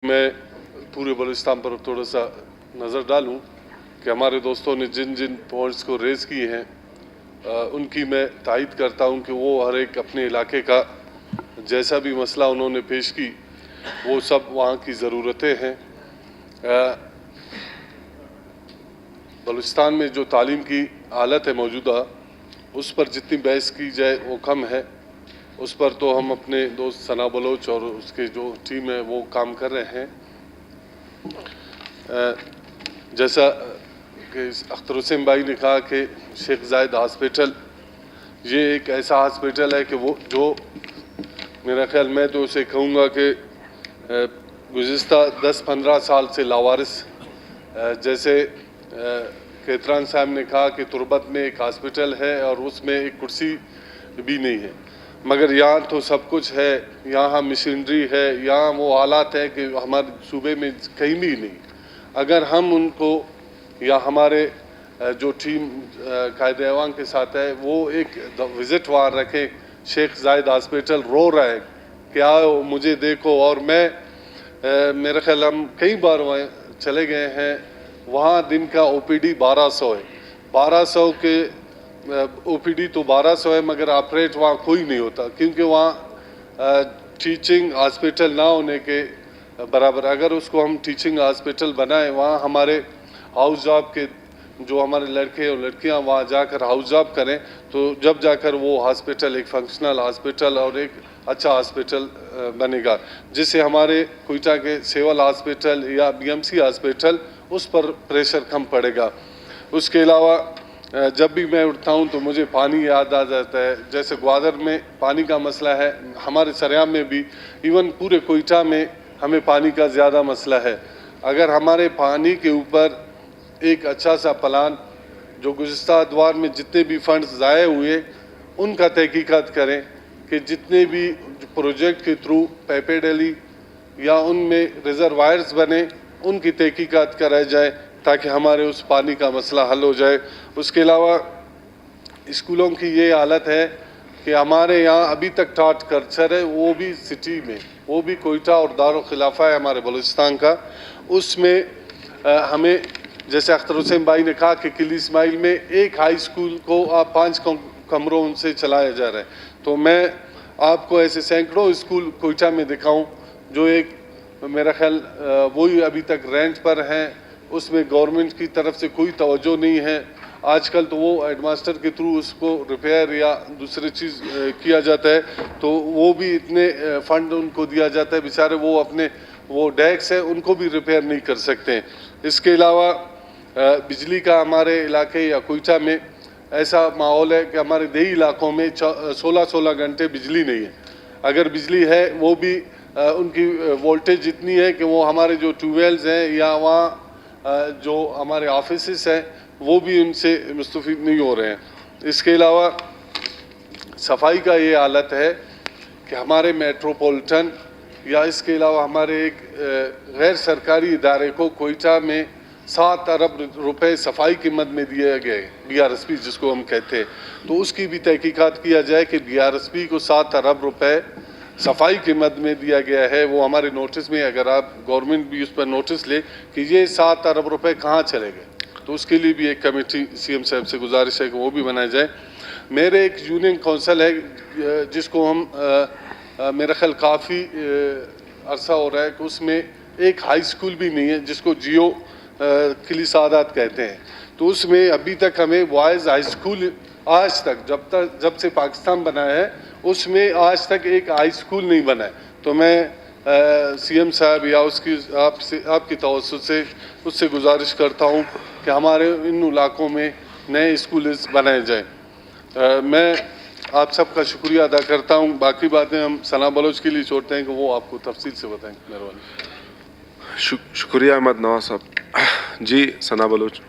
मैं पूरे बलूचिस्तान पर थोड़ा सा नज़र डालूं कि हमारे दोस्तों ने जिन जिन पॉइंट्स को रेज़ किए हैं उनकी मैं तायद करता हूं कि वो हर एक अपने इलाके का जैसा भी मसला उन्होंने पेश की वो सब वहाँ की ज़रूरतें हैं। बलूचिस्तान में जो तालीम की हालत है मौजूदा, उस पर जितनी बहस की जाए वो कम है। उस पर तो हम अपने दोस्त सना बलोच और उसके जो टीम है वो काम कर रहे हैं। जैसा कि अख्तर हुसैन भाई ने कहा कि शेख जायद हॉस्पिटल ये एक ऐसा हॉस्पिटल है कि वो जो मेरा ख्याल मैं तो उसे कहूँगा कि गुज़िश्ता 10-15 साल से लावारिस, जैसे केतरान साहब ने कहा कि तुरबत में एक हॉस्पिटल है और उसमें एक कुर्सी भी नहीं है, मगर यहाँ तो सब कुछ है। यहाँ मशीनरी है, यहाँ वो हालात है कि हमारे सूबे में कहीं भी नहीं। अगर हम उनको या हमारे जो टीम कायदे अवाम के साथ है वो एक विज़िट वहाँ रखें। शेख जायद हॉस्पिटल रो रहा है कि आओ मुझे देखो, और मैं मेरे ख्याल हम कई बार वहाँ चले गए हैं। वहाँ दिन का OPD 1200 है। 1200 के OPD तो 1200 है, मगर ऑपरेट वहाँ कोई नहीं होता, क्योंकि वहाँ टीचिंग हॉस्पिटल ना होने के बराबर। अगर उसको हम टीचिंग हॉस्पिटल बनाएं, वहाँ हमारे हाउस जॉब के जो हमारे लड़के और लड़कियाँ वहाँ जाकर हाउस जॉब करें, तो जब जाकर वो हॉस्पिटल एक फंक्शनल हॉस्पिटल और एक अच्छा हॉस्पिटल बनेगा, जिससे हमारे कोयटा के सिविल हॉस्पिटल या BMC हॉस्पिटल उस पर प्रेशर कम पड़ेगा। उसके अलावा जब भी मैं उठता हूँ तो मुझे पानी याद आ जाता है। जैसे ग्वादर में पानी का मसला है, हमारे सरेआम में भी, इवन पूरे कोयटा में हमें पानी का ज़्यादा मसला है। अगर हमारे पानी के ऊपर एक अच्छा सा प्लान, जो गुज़िश्ता अदवार में जितने भी फंड्स ज़ाये हुए उनका तहकीकात करें कि जितने भी प्रोजेक्ट के थ्रू पैपेडली या उनमें रिजर्वायर्स बने, उनकी तहकीकात कराई जाए ताकि हमारे उस पानी का मसला हल हो जाए। उसके अलावा स्कूलों की ये हालत है कि हमारे यहाँ अभी तक टाट कल्चर है, वो भी सिटी में, वो भी कोयटा और दारुल खिलाफा है हमारे बलूचिस्तान का। उसमें हमें जैसे अख्तर हुसैन भाई ने कहा कि किली इस्माइल में एक हाई स्कूल को आप 5 कमरों उनसे चलाया जा रहा है, तो मैं आपको ऐसे सैकड़ों स्कूल कोयटा में दिखाऊं जो एक मेरा ख्याल वही अभी तक रेंट पर हैं, उसमें गवर्नमेंट की तरफ से कोई तवज्जो नहीं है। आजकल तो वो हेडमास्टर के थ्रू उसको रिपेयर या दूसरी चीज़ किया जाता है, तो वो भी इतने फंड उनको दिया जाता है, बेचारे वो अपने वो डेस्क है उनको भी रिपेयर नहीं कर सकते। इसके अलावा बिजली का हमारे इलाके या कोयटा में ऐसा माहौल है कि हमारे देही इलाकों में 16 घंटे बिजली नहीं है। अगर बिजली है वो भी उनकी वोल्टेज इतनी है कि वो हमारे जो ट्यूबवेल्स हैं या वहाँ जो हमारे ऑफिसेस हैं वो भी उनसे मुस्तफ़ीद नहीं हो रहे हैं। इसके अलावा सफाई का ये हालत है कि हमारे मेट्रोपॉलिटन या इसके अलावा हमारे एक गैर सरकारी इदारे को कोयटा में 7 अरब रुपए सफाई की मद में दिए गए, BRSP जिसको हम कहते हैं, तो उसकी भी तहकीकात किया जाए कि BRSP को 7 अरब रुपए सफाई की मद में दिया गया है। वो हमारे नोटिस में, अगर आप गवर्नमेंट भी उस पर नोटिस ले कि ये 7 अरब रुपए कहाँ चले गए, तो उसके लिए भी एक कमेटी CM साहब से गुजारिश है कि वो भी बनाया जाए। मेरे एक यूनियन काउंसिल है जिसको हम मेरा ख्याल काफ़ी अरसा हो रहा है कि उसमें एक हाई स्कूल भी नहीं है, जिसको जियो किली सादात कहते हैं, तो उसमें अभी तक हमें बॉयज़ हाई स्कूल आज तक जब से पाकिस्तान बना है उसमें आज तक एक हाई स्कूल नहीं बना है। तो मैं CM साहब या उसकी आपकी तवज्जो से उससे गुजारिश करता हूँ कि हमारे इन इलाकों में नए स्कूल बनाए जाए। मैं आप सबका शुक्रिया अदा करता हूँ। बाकी बातें हम सना बलोच के लिए छोड़ते हैं कि वो आपको तफसील से बताएँ। मेहरबानी। शुक्रिया अहमद नवाज साहब। जी सना बलोच।